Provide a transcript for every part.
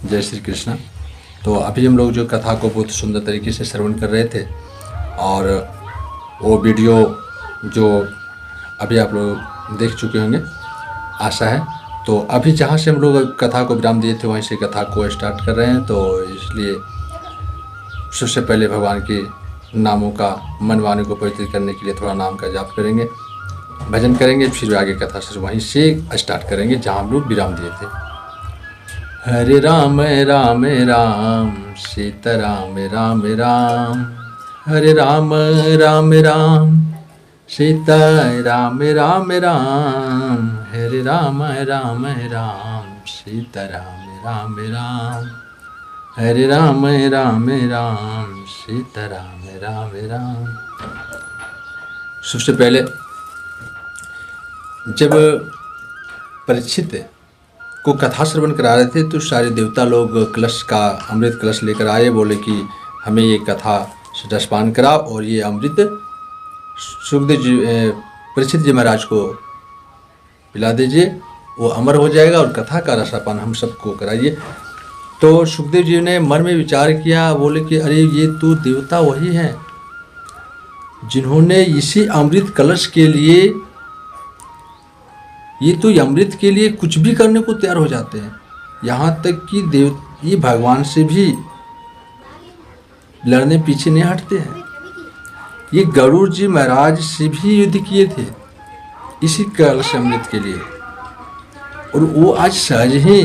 जय श्री कृष्ण। तो अभी हम लोग जो कथा को बहुत सुंदर तरीके से श्रवण कर रहे थे और वो वीडियो जो अभी आप लोग देख चुके होंगे आशा है। तो अभी जहाँ से हम लोग कथा को विराम दिए थे वहीं से कथा को स्टार्ट कर रहे हैं। तो इसलिए सबसे पहले भगवान के नामों का मन वाणी को पवित्र करने के लिए थोड़ा नाम का जाप करेंगे, भजन करेंगे, फिर आगे कथा से वहीं से स्टार्ट करेंगे जहाँ हम लोग विराम दिए थे। हरे राम राम राम सीता राम राम राम, हरे राम राम राम सीता राम राम राम, हरे राम राम राम सीता राम राम राम, हरे राम राम राम सीता राम राम राम। सबसे पहले जब परीक्षित को कथा श्रवण करा रहे थे तो सारे देवता लोग कलश का अमृत कलश लेकर आए, बोले कि हमें ये कथा रसपान करा और ये अमृत सुखदेव जी परीक्षित जी महाराज को पिला दीजिए, वो अमर हो जाएगा और कथा का रसापान हम सबको कराइए। तो सुखदेव जी ने मन में विचार किया, बोले कि अरे ये तो देवता वही हैं जिन्होंने इसी अमृत कलश के लिए, ये तो अमृत के लिए कुछ भी करने को तैयार हो जाते हैं, यहाँ तक कि ये भगवान से भी लड़ने पीछे नहीं हटते हैं। ये गरुड़ जी महाराज से भी युद्ध किए थे इसी कलश अमृत के लिए, और वो आज सहज ही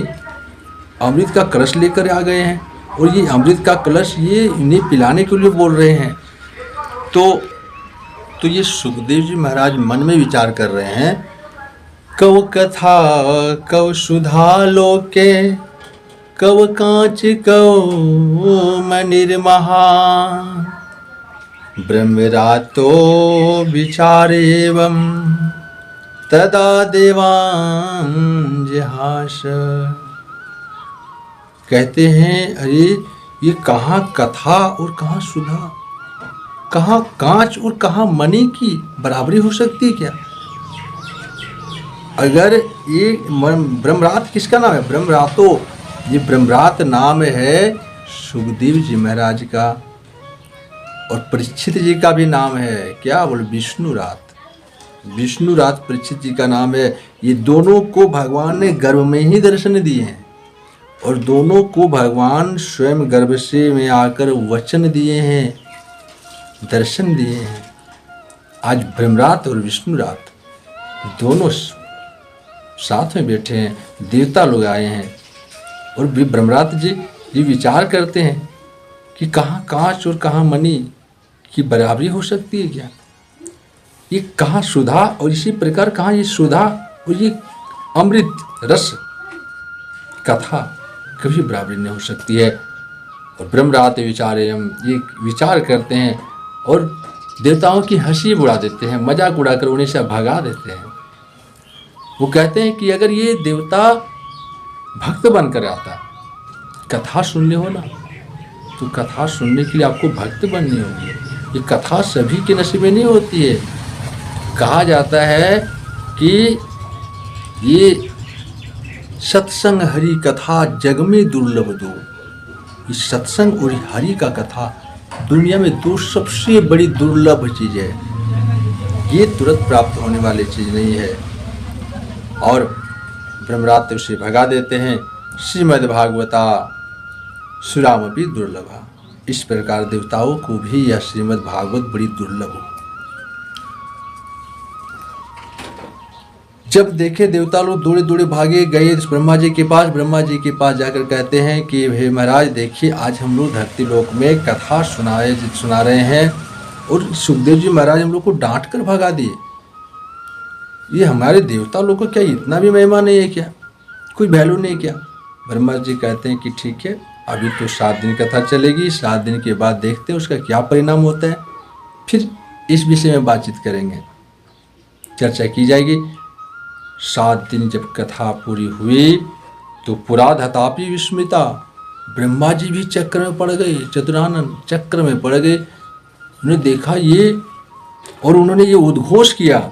अमृत का कलश लेकर आ गए हैं और ये अमृत का कलश ये इन्हें पिलाने के लिए बोल रहे हैं। तो ये सुखदेव जी महाराज मन में विचार कर रहे हैं, कव कथा कव सुधा लोके, कव कांच कव मनिर्महा, ब्रह्मरातो विचारेवं तदा देवां जहास। कहते हैं अरे ये कहाँ कथा और कहाँ सुधा, कहाँ कांच और कहाँ मणि की बराबरी हो सकती है क्या? अगर ये ब्रह्मरात किसका नाम है? ब्रह्मरातो, ये ब्रह्मरात नाम है सुखदेव जी महाराज का, और परीक्षित जी का भी नाम है क्या? बोले विष्णुरात। विष्णुरात परीक्षित जी का नाम है। ये दोनों को भगवान ने गर्भ में ही दर्शन दिए हैं और दोनों को भगवान स्वयं गर्भ से में आकर वचन दिए हैं, दर्शन दिए हैं। आज ब्रह्मरात और विष्णुरात दोनों साथ में बैठे हैं, देवता लोग आए हैं और ब्रह्मरात जी ये विचार करते हैं कि कहाँ कांच और कहाँ मणि की बराबरी हो सकती है क्या? ये कहाँ सुधा और इसी प्रकार कहाँ ये सुधा और ये अमृत रस कथा कभी बराबरी नहीं हो सकती है। और ब्रह्मरात विचारे हम ये विचार करते हैं और देवताओं की हंसी उड़ा देते हैं, मजाक उड़ाकर उन्हें से भगा देते हैं। वो कहते हैं कि अगर ये देवता भक्त बनकर आता, कथा सुनने हो ना, तो कथा सुनने के लिए आपको भक्त बननी होगी। ये कथा सभी के नसीब में नहीं होती है। कहा जाता है कि ये सत्संग हरि कथा जग में दुर्लभ दो, ये सत्संग और हरि का कथा दुनिया में दो सबसे बड़ी दुर्लभ चीज़ है। ये तुरंत प्राप्त होने वाली चीज़ नहीं है। और ब्रह्मरात उसे भगा देते हैं। श्रीमद् भागवता सुरामपि दुर्लभा। इस प्रकार देवताओं को भी यह श्रीमद् भागवत बड़ी दुर्लभ हो। जब देखे देवता लोग दौड़े दौड़े भागे गए ब्रह्मा जी के पास। ब्रह्मा जी के पास जाकर कहते हैं कि हे महाराज देखिए, आज हम लोग धरती लोक में कथा सुना रहे हैं और सुखदेव जी महाराज हम लोग को डांट कर भगा दिए। ये हमारे देवता लोग को क्या इतना भी महिमा नहीं है क्या? कोई वैल्यू नहीं क्या? ब्रह्मा जी कहते हैं कि ठीक है, अभी तो 7 दिन कथा चलेगी, 7 दिन के बाद देखते हैं उसका क्या परिणाम होता है, फिर इस विषय में बातचीत करेंगे, चर्चा की जाएगी। 7 दिन जब कथा पूरी हुई तो पुराधतापि विस्मिता, ब्रह्मा जी भी चक्र में पड़ गए, चतुरानन चक्र में पड़ गए। उन्होंने देखा ये और उन्होंने ये उद्घोष किया,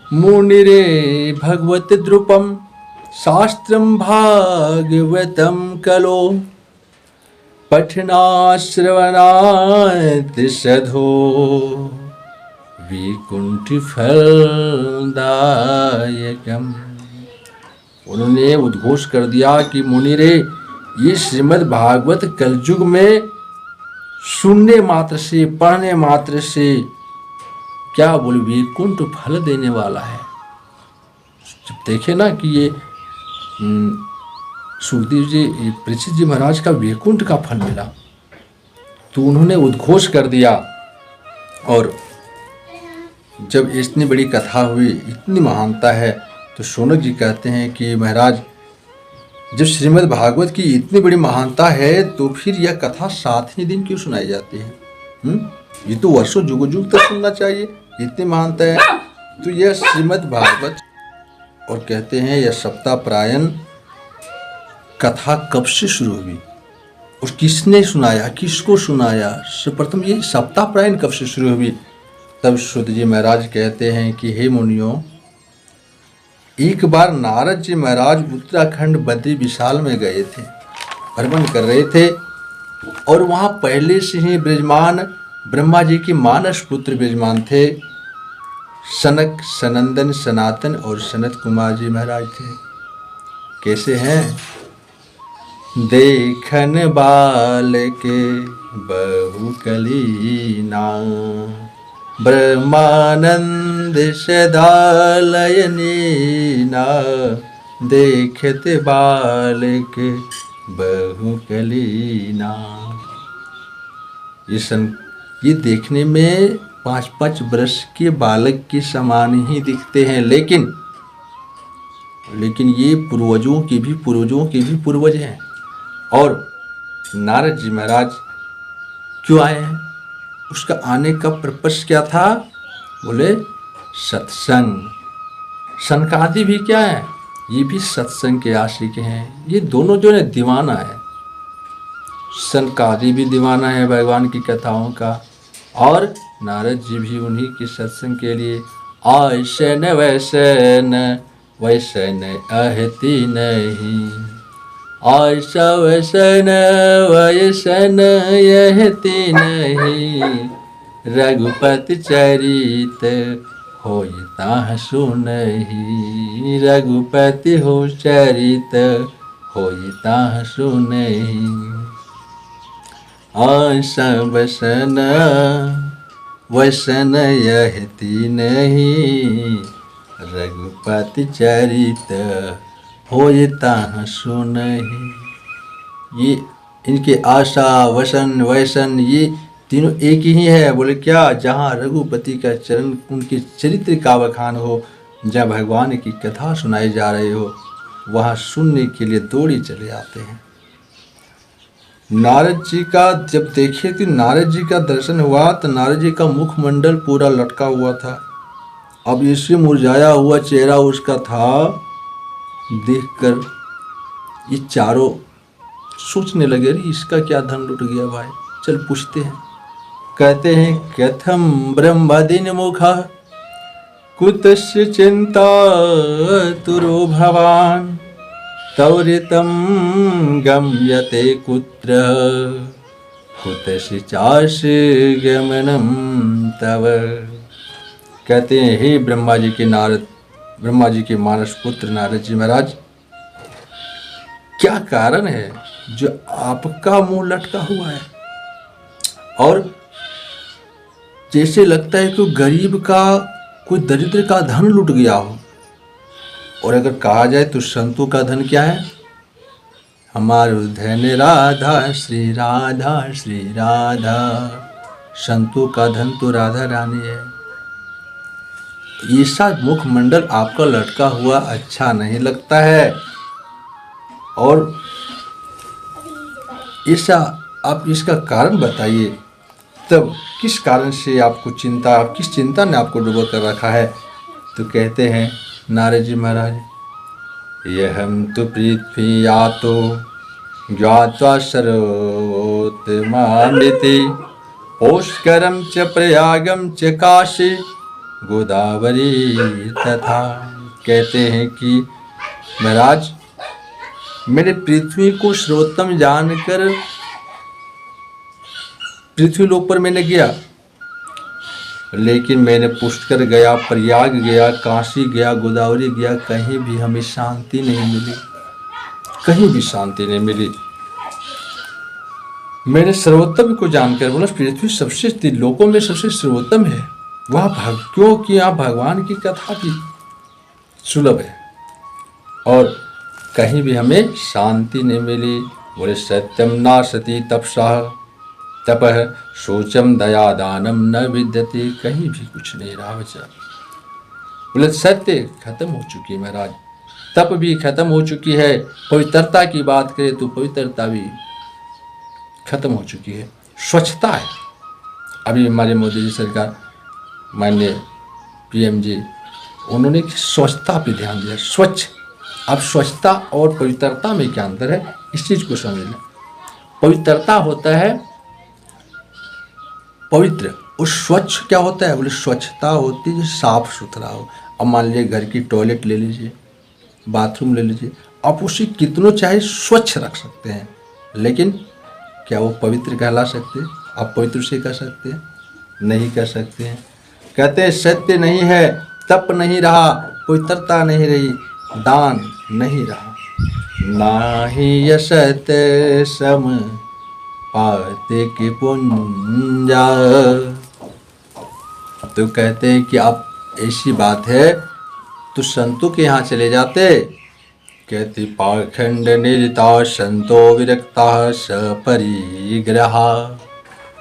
मुनिरे भगवत द्रुपम शास्त्रम भागवतम कलो पठनाश्रवणात् सधो विकुंठ फलदायकम। उन्होंने उद्घोष कर दिया कि मुनि रे, ये श्रीमद् भागवत कलयुग में सुनने मात्र से, पढ़ने मात्र से क्या बोले, वैकुंठ फल देने वाला है। जब देखे ना कि ये सुखदेव जी, परीक्षित जी महाराज का वैकुंठ का फल मिला, तो उन्होंने उद्घोष कर दिया। और जब इतनी बड़ी कथा हुई, इतनी महानता है, तो शौनक जी कहते हैं कि महाराज, जब श्रीमद् भागवत की इतनी बड़ी महानता है तो फिर यह कथा 7 ही दिन क्यों सुनाई जाती है? ये तो वर्षों जुग जुग तक सुनना चाहिए, इतनी महानता है। तो यह श्रीमद् भागवत, और कहते हैं यह सप्ताहप्रायण कथा कब से शुरू हुई और किसने सुनाया, किसको सुनाया, सर्वप्रथम ये सप्ताहप्रायण कब से शुरू हुई? तब शुद्ध जी महाराज कहते हैं कि हे मुनियों, एक बार नारद जी महाराज उत्तराखंड बद्री विशाल में गए थे, भ्रमण कर रहे थे, और वहाँ पहले से ही विराजमान ब्रह्मा जी के मानस पुत्र विराजमान थे। सनक, सनंदन, सनातन और सनत कुमार जी महाराज थे। कैसे हैं? देखन बाल के बहुकलीना, ब्रह्मानंद सदालयनीना, देखते बालक बहुकलीना। ये देखने में 5-5 वर्ष के बालक के समान ही दिखते हैं, लेकिन ये पूर्वजों के भी पूर्वज हैं। और नारद जी महाराज क्यों आए हैं? उसका आने का पर्पस क्या था? बोले सत्संग। सनकादि भी क्या है? ये भी सत्संग के आशिक हैं। ये दोनों जो है दीवाना है। सनकादि भी दीवाना है भगवान की कथाओं का, और नारद जी भी उन्हीं के सत्संग के लिए ऐसन वैसन वैसन अहति नहीं, ऐसा वैसन वैसन यहति नहीं, रघुपति चरित होता सुनहि, रघुपति हो चरित होता सुनहि, ऐसा वैसन वैसन यहति नहीं, रघुपति चरित होता सुनहि। ये इनके आशा, वसन, वैसन, ये तीनों एक ही है। बोले क्या? जहाँ रघुपति का चरण, उनके चरित्र का बखान हो, जहाँ भगवान की कथा सुनाई जा रही हो, वहाँ सुनने के लिए दौड़ी चले आते हैं। नारद जी का जब देखे तो नारद जी का दर्शन हुआ तो नारद जी का मुखमंडल पूरा लटका हुआ था। अब इससे मुरझाया हुआ चेहरा उसका था। देखकर ये चारों सोचने लगे, अरे इसका क्या धन लुट गया भाई, चल पूछते हैं। कहते हैं कथम ब्रह्मदिन मुखा कुतस्य चिंता तुरो भवान, तौरितम गम्यते कुत्र कुतस्य चास्य गमनम तव। कहते हैं हे ब्रह्मा जी के मानस पुत्र नारद जी महाराज, क्या कारण है जो आपका मुंह लटका हुआ है, और जैसे लगता है कि गरीब का, कोई दरिद्र का धन लुट गया हो। और अगर कहा जाए तो संतों का धन क्या है? हमारो धन राधा श्री राधा श्री राधा। संतों का धन तो राधा रानी है। ऐसा मुखमंडल आपका लटका हुआ अच्छा नहीं लगता है, और ऐसा आप इसका कारण बताइए। तब किस कारण से आपको चिंता, किस चिंता ने आपको डूबा कर रखा है? तो कहते हैं नारद जी महाराज, यह हम तो पृथ्वी यातो ज्ञात्वा सर्वोत्तमान्विते, पुष्करम च प्रयागम च काशी गोदावरी तथा। कहते हैं कि महाराज, मैंने पृथ्वी को सर्वोत्तम जानकर पृथ्वी लोक पर मैंने गया, लेकिन मैंने पुष्कर गया, प्रयाग गया, काशी गया, गोदावरी गया, कहीं भी हमें शांति नहीं मिली, कहीं भी शांति नहीं मिली। मैंने सर्वोत्तम को जानकर बोला पृथ्वी सबसे लोकों में सबसे सर्वोत्तम है, वह क्योंकि यहाँ भगवान की कथा भी सुलभ है और कहीं भी हमें शांति नहीं मिली। बोले सत्यम नासति तपसा तपः शोचम दया दानम न विद्यते, कहीं भी कुछ नहीं रहा बचा। बोले सत्य खत्म हो चुकी है महाराज, तप भी खत्म हो चुकी है, पवित्रता की बात करें तो पवित्रता भी खत्म हो चुकी है, स्वच्छता है। अभी हमारे मोदी जी सरकार, माननीय पीएम जी, उन्होंने स्वच्छता पे ध्यान दिया, स्वच्छ। अब स्वच्छता और पवित्रता में क्या अंतर है, इस चीज को समझना। पवित्रता होता है पवित्र, और स्वच्छ क्या होता है, बोले स्वच्छता होती है साफ सुथरा हो। अब मान लीजिए घर की टॉयलेट ले लीजिए, बाथरूम ले लीजिए, आप उसे कितनों चाहे स्वच्छ रख सकते हैं, लेकिन क्या वो पवित्र कहला सकते हैं? आप पवित्र से कह सकते हैं? नहीं कह सकते हैं। कहते हैं सत्य नहीं है, तप नहीं रहा, पवित्रता नहीं रही, दान नहीं रहा, नाही असत सम पाते की पुंजा। तो कहते हैं कि आप ऐसी बात है तो संतों के यहाँ चले जाते। कहते पाखंड निरता संतो विरक्ता सपरिग्रहा।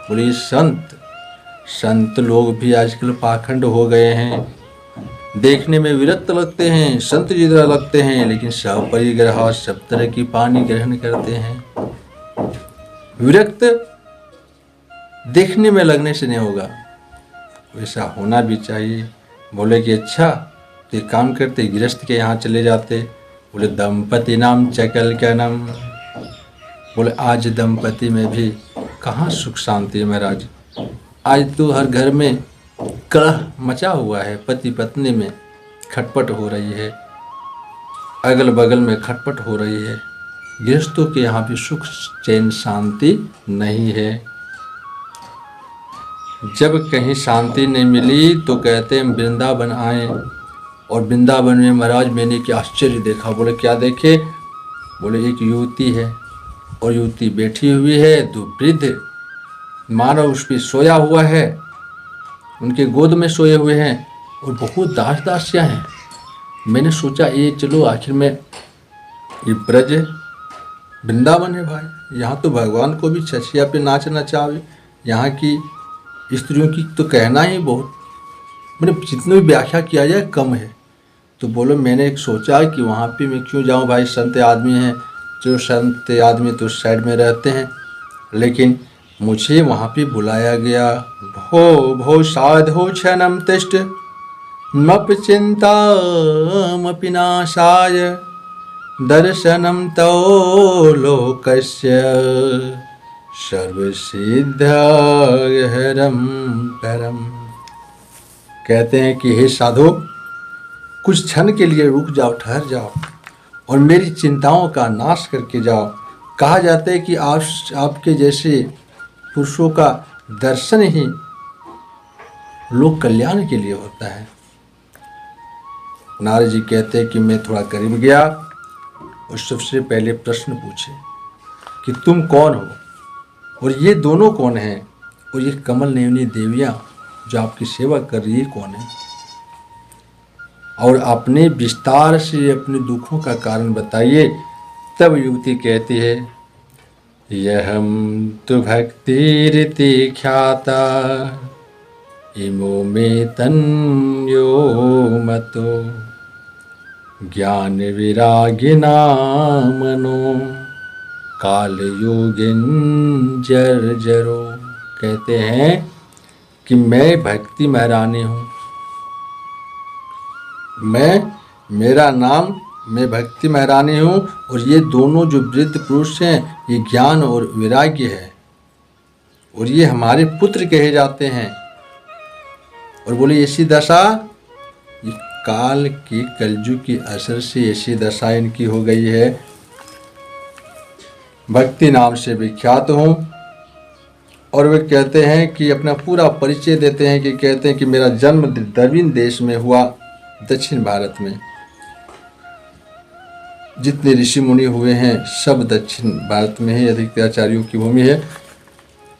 बोले संत लोग भी आजकल पाखंड हो गए हैं, देखने में विरक्त लगते हैं, संत जी तरह लगते हैं, लेकिन सपरिग्रह सब तरह की पानी ग्रहण करते हैं। विरक्त देखने में लगने से नहीं होगा, वैसा होना भी चाहिए। बोले कि अच्छा तो एक काम करते, गृहस्थ के यहाँ चले जाते। बोले दंपति नाम चकल क्या नाम। बोले आज दंपति में भी कहाँ सुख शांति है महाराज, आज तो हर घर में कलह मचा हुआ है, पति पत्नी में खटपट हो रही है, अगल बगल में खटपट हो रही है। गृहस्थों के यहाँ भी सुख चैन शांति नहीं है। जब कहीं शांति नहीं मिली तो कहते हैं वृंदावन आए, और वृंदावन में महाराज मैंने क्या आश्चर्य देखा। बोले क्या देखे? बोले एक युवती है और युवती बैठी हुई है, दो वृद्ध मानव उस पर सोया हुआ है, उनके गोद में सोए हुए हैं, और बहुत दास दासियाँ हैं। मैंने सोचा ये चलो आखिर में ये ब्रज वृंदावन है भाई, यहाँ तो भगवान को भी छछिया पे नाचना चाहे, यहाँ की स्त्रियों की तो कहना ही बहुत, मैंने जितनी भी व्याख्या किया जाए कम है। तो बोलो मैंने एक सोचा कि वहाँ पे मैं क्यों जाऊँ भाई, संत आदमी हैं, जो संत आदमी तो साइड में रहते हैं, लेकिन मुझे वहाँ पे बुलाया गया। भो भो साधो क्षणम तिष्ठ मप चिंतामपि नाशाय दर्शनम तो लोकस्य सर्वसिद्धहरम परम। कहते हैं कि हे साधो, कुछ क्षण के लिए रुक जाओ, ठहर जाओ और मेरी चिंताओं का नाश करके जाओ। कहा जाता है कि आपके जैसे पुरुषों का दर्शन ही लोक कल्याण के लिए होता है। नारद जी कहते हैं कि मैं थोड़ा करीब गया और सबसे पहले प्रश्न पूछे कि तुम कौन हो और ये दोनों कौन हैं, और ये कमल नयनी देवियाँ जो आपकी सेवा कर रही है कौन है, और अपने विस्तार से अपने दुखों का कारण बताइए। तब युवती कहती है यहम तु भक्तिरिति ख्याता इमो में तन्यो मतो ज्ञान विरागिना मनो काल योगिन जर्जरो। कहते हैं कि मैं भक्ति महारानी हूँ, मेरा नाम मैं भक्ति महारानी हूँ, और ये दोनों जो वृद्ध पुरुष हैं ये ज्ञान और वैराग्य है, और ये हमारे पुत्र कहे जाते हैं। और बोले ऐसी दशा ये काल की कलयुग की असर से ऐसी दशा इनकी हो गई है। भक्ति नाम से विख्यात हों। और वे कहते हैं कि अपना पूरा परिचय देते हैं कि कहते हैं कि मेरा जन्म द्रविड़ देश में हुआ, दक्षिण भारत में। जितने ऋषि मुनि हुए हैं सब दक्षिण भारत में ही अधिक आचार्यों की भूमि है।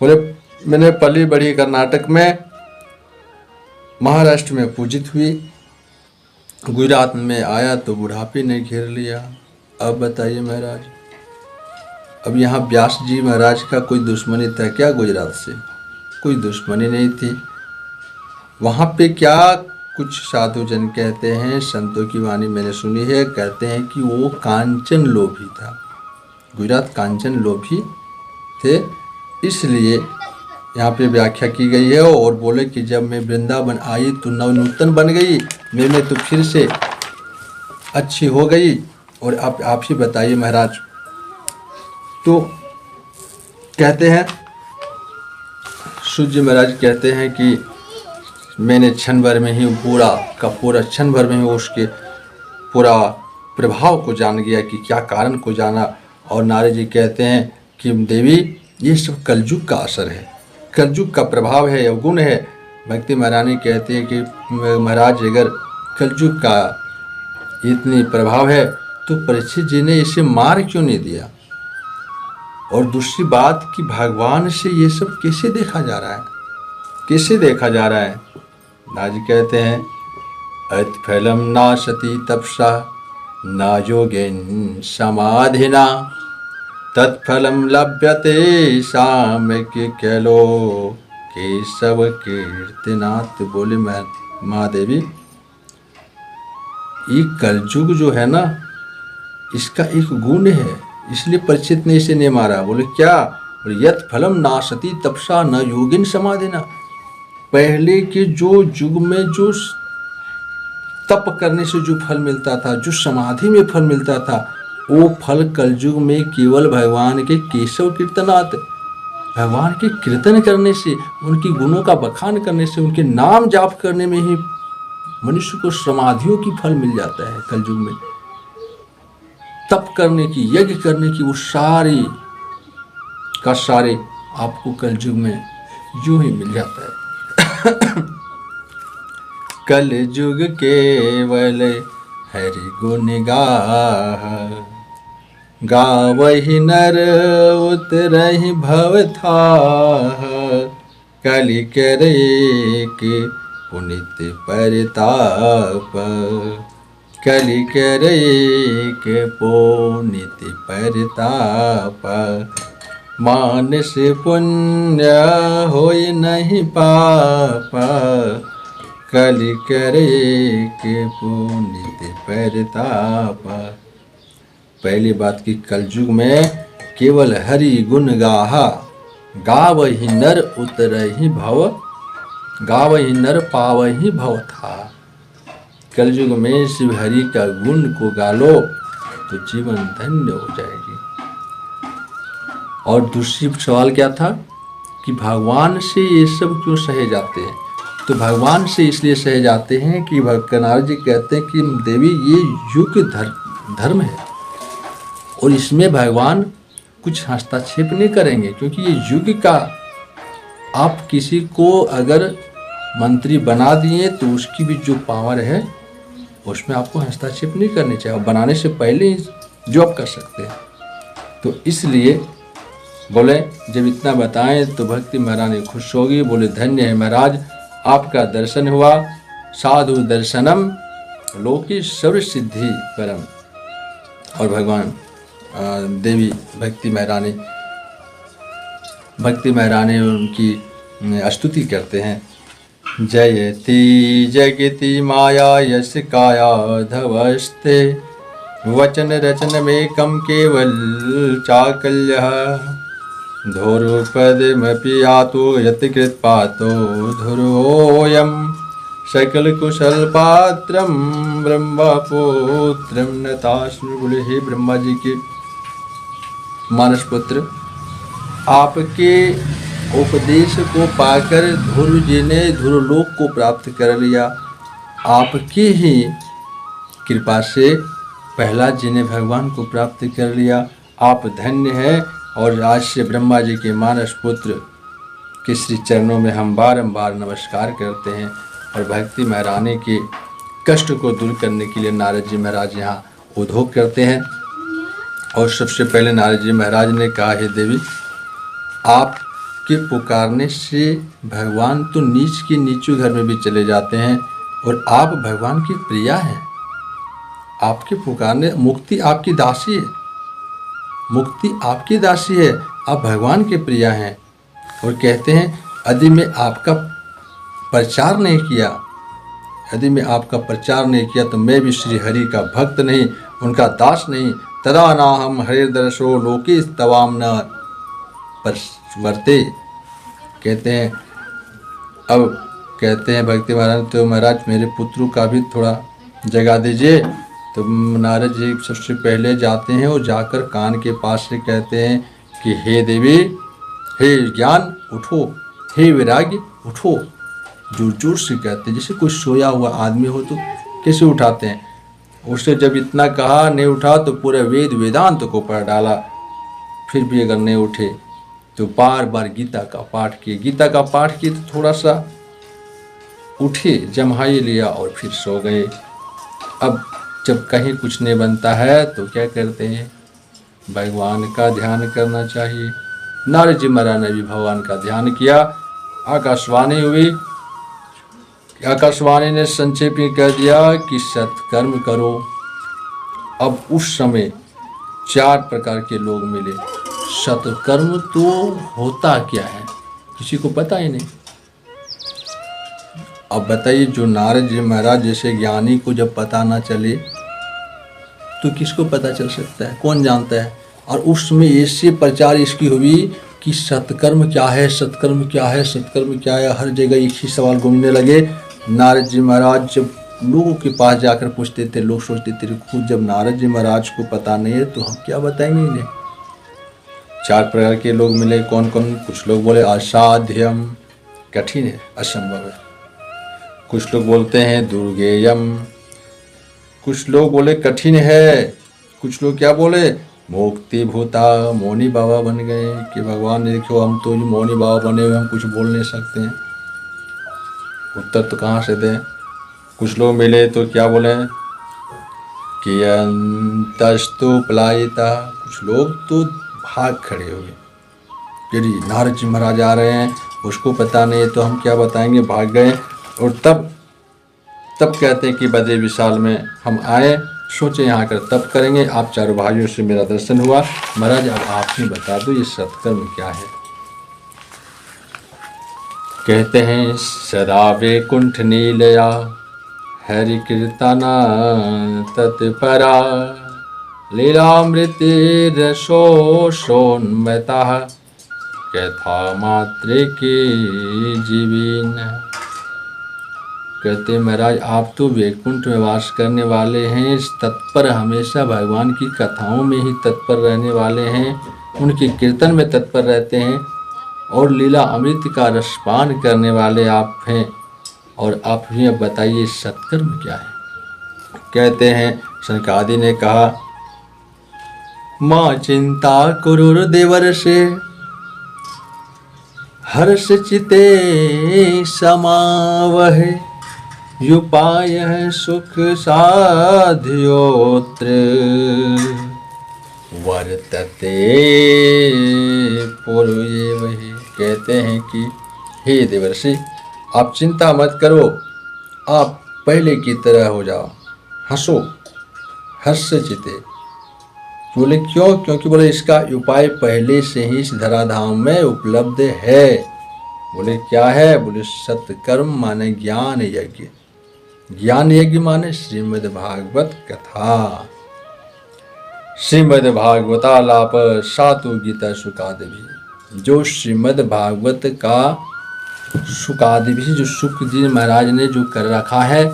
बोले मैंने पली बढ़ी कर्नाटक में, महाराष्ट्र में पूजित हुई, गुजरात में आया तो बुढ़ापे ने घेर लिया। अब बताइए महाराज, अब यहाँ व्यास जी महाराज का कोई दुश्मनी था क्या? गुजरात से कोई दुश्मनी नहीं थी। वहाँ पे क्या कुछ साधु जन कहते हैं, संतों की वाणी मैंने सुनी है, कहते हैं कि वो कांचन लोभी था। गुजरात कांचन लोभी थे, इसलिए यहाँ पे व्याख्या की गई है। और बोले कि जब मैं वृंदावन आई तो नवनूतन बन गई, मैं तो फिर से अच्छी हो गई। और आप ही बताइए महाराज। तो कहते हैं सूर्य महाराज कहते हैं कि मैंने क्षण भर में ही पूरा का पूरा क्षण भर में ही उसके पूरा प्रभाव को जान गया कि क्या कारण को जाना। और नारद जी कहते हैं कि देवी ये सब कलयुग का असर है, कलयुग का प्रभाव है, अवगुण है। भक्ति महारानी कहती है कि महाराज अगर कलयुग का इतनी प्रभाव है तो परीक्षित जी ने इसे मार क्यों नहीं दिया? और दूसरी बात कि भगवान से ये सब कैसे देखा जा रहा है, कैसे देखा जा रहा है? नारद जी कहते हैं अतफलम नाशति तपसा न योगेन समाधिना तत्फलम लभ्यते साम्यक कैलो केशव कीर्तनात्। बोले महादेवी ये कलयुग जो है ना, इसका एक गुण है, इसलिए परीक्षित ने इसे नहीं मारा। बोले क्या? यत फलम नाशति तपसा न योगिन समाधिना। पहले के जो युग में जो तप करने से जो फल मिलता था, जो समाधि में फल मिलता था, वो फल कलयुग में केवल भगवान के केशव कीर्तनात्, भगवान के कीर्तन करने से, उनकी गुणों का बखान करने से, उनके नाम जाप करने में ही मनुष्य को समाधियों की फल मिल जाता है। कलयुग में तप करने की, यज्ञ करने की, वो सारे का सारे आपको कलयुग में यूं ही मिल जाता है। कलयुग केवल हरि गुण गाह, गावहि नर उतरहि भव थाह। कलि करे के पुनित परताप, कलि करे के पुनित परताप। मानस पुण्य होय नहीं पाप, कलि करे के पुनित परताप। पहली बात की कलयुग में केवल हरि गुण गाहा, गावहि नर उतरहि भव, गावहि नर पावहि भव था। कलयुग में शिव हरि का गुण को गालो तो जीवन धन्य हो जाएगी। और दूसरी सवाल क्या था कि भगवान से ये सब क्यों सहे जाते हैं? तो भगवान से इसलिए सहे जाते हैं कि नारद जी कहते हैं कि देवी ये युग धर्म है और इसमें भगवान कुछ हस्तक्षेप नहीं करेंगे, क्योंकि ये युग का, आप किसी को अगर मंत्री बना दिए तो उसकी भी जो पावर है उसमें आपको हस्तक्षेप नहीं करनी चाहिए, बनाने से पहले ही जो आप कर सकते हैं। तो इसलिए बोले जब इतना बताएं तो भक्ति महारानी खुश होगी। बोले धन्य है महाराज, आपका दर्शन हुआ, साधु दर्शनम लोकी सर्व सिद्धि परम। और भगवान देवी भक्ति महारानी उनकी स्तुति करते हैं। जयति जगति माया यश काया धवस्ते, वचन रचन में कम केवल चाकल्यः। धुरुपदमपि यातो यत्कृत पातो धुरोऽयं, सकल कुशल पात्रम ब्रह्मपुत्रम नतास्मि। बोले हे ब्रह्मा जी के मानस पुत्र, आपके उपदेश को पाकर ध्रुव जी ने ध्रुवलोक को प्राप्त कर लिया। आपकी ही कृपा से प्रहलाद जी ने भगवान को प्राप्त कर लिया। आप धन्य हैं। और आज से ब्रह्मा जी के मानस पुत्र के श्री चरणों में हम बारंबार नमस्कार करते हैं। और भक्ति महराने के कष्ट को दूर करने के लिए नारद जी महाराज यहाँ उद्योग करते हैं। और सबसे पहले नारद जी महाराज ने कहा, हे देवी, आपके पुकारने से भगवान तो नीच के नीचू घर में भी चले जाते हैं और आप भगवान की प्रिया हैं। आपके पुकारने, मुक्ति आपकी दासी है, मुक्ति आपकी दासी है, आप भगवान के प्रिया हैं। और कहते हैं, यदि मैं आपका प्रचार नहीं किया, यदि मैं आपका प्रचार नहीं किया तो मैं भी श्री हरि का भक्त नहीं, उनका दास नहीं। तदा ना हम हरिर्दर्शो लोके तवाम न परवर्ते। कहते हैं, अब कहते हैं भक्ति महाराज, तो महाराज मेरे पुत्रों का भी थोड़ा जगा दीजिए। तो नारद जी सबसे पहले जाते हैं और जाकर कान के पास से कहते हैं कि हे देवी, हे ज्ञान उठो, हे वैराग्य उठो। जोर जोर से कहते हैं, जैसे कोई सोया हुआ आदमी हो तो कैसे उठाते हैं। उससे जब इतना कहा, नहीं उठा तो पूरे वेद वेदांत को पढ़ डाला। फिर भी अगर नहीं उठे तो बार बार गीता का पाठ किए। गीता का पाठ किए तो थोड़ा सा उठे, जम्हाई लिया और फिर सो गए। अब जब कहीं कुछ नहीं बनता है तो क्या करते हैं, भगवान का ध्यान करना चाहिए। नारद जी महाराज ने भी भगवान का ध्यान किया। आकाशवाणी हुई, आकाशवाणी ने संक्षेप में कह दिया कि सत्कर्म करो। अब उस समय 4 प्रकार के लोग मिले। सत्कर्म तो होता क्या है किसी को पता ही नहीं। अब बताइए, जो नारद जी महाराज जैसे ज्ञानी को जब पता ना चले तो किसको पता चल सकता है, कौन जानता है। और उस समय ऐसे प्रचार इसकी हुई कि सत्कर्म क्या है, सत्कर्म क्या है, सत्कर्म क्या है। हर जगह एक ही सवाल घूमने लगे। नारद जी महाराज जब लोगों के पास जाकर पूछते थे, लोग सोचते थे खुद जब नारद जी महाराज को पता नहीं है तो हम क्या बताएंगे इन्हें। 4 प्रकार के लोग मिले। कौन कौन? कुछ लोग बोले असाध्यम, कठिन है, असंभव है। कुछ लोग बोलते हैं दुर्गेयम, कुछ लोग बोले कठिन है। कुछ लोग क्या बोले, मुक्ति भूता, मौनी बाबा बन गए कि भगवान ने देखो हम तो मौनी बाबा बने हुए, हम कुछ बोल नहीं सकते हैं, उत्तर तो कहाँ से दें। कुछ लोग मिले तो क्या बोले कि अंतस्तु पलायिता, कुछ लोग तो भाग खड़े हुए। यदि नारद जी महाराज आ रहे हैं, उसको पता नहीं तो हम क्या बताएंगे, भाग गए। और तब कहते हैं कि बदे विशाल में हम आए, सोचे यहाँ कर तप करेंगे। आप चारों भाइयों से मेरा दर्शन हुआ। महाराज अब आप ही बता दो ये सत्कर्म क्या है। कहते हैं, सदा वैकुंठ नीलया हरि कीर्तना तत्परा लीलामृते रसोन्मता कथा मात्रे के जीवीन। कहते महाराज आप तो वैकुंठ में वास करने वाले हैं, तत्पर, हमेशा भगवान की कथाओं में ही तत्पर रहने वाले हैं, उनके कीर्तन में तत्पर रहते हैं और लीला अमृत का रसपान करने वाले आप हैं। और आप ही अब बताइए सत्कर्म क्या है। कहते हैं सनकादि ने कहा, माँ चिंता कुरुर देवर से हर्ष चिते समावहे युपाय सुख साध्योत्र वर्तते पूर्वे वही। कहते हैं कि हे देवर्षि आप चिंता मत करो, आप पहले की तरह हो जाओ, हंसो, हर्ष चिते। बोले क्यों? क्योंकि बोले इसका उपाय पहले से ही इस धराधाम में उपलब्ध है। बोले क्या है? बोले सत्कर्म माने ज्ञान यज्ञ, ज्ञान यज्ञ माने श्रीमद् भागवत कथा, श्रीमद् भागवतालाप सातु गीता सुकादि। जो श्रीमद् भागवत का सुकादि, जो सुखदेव महाराज ने जो कर रखा है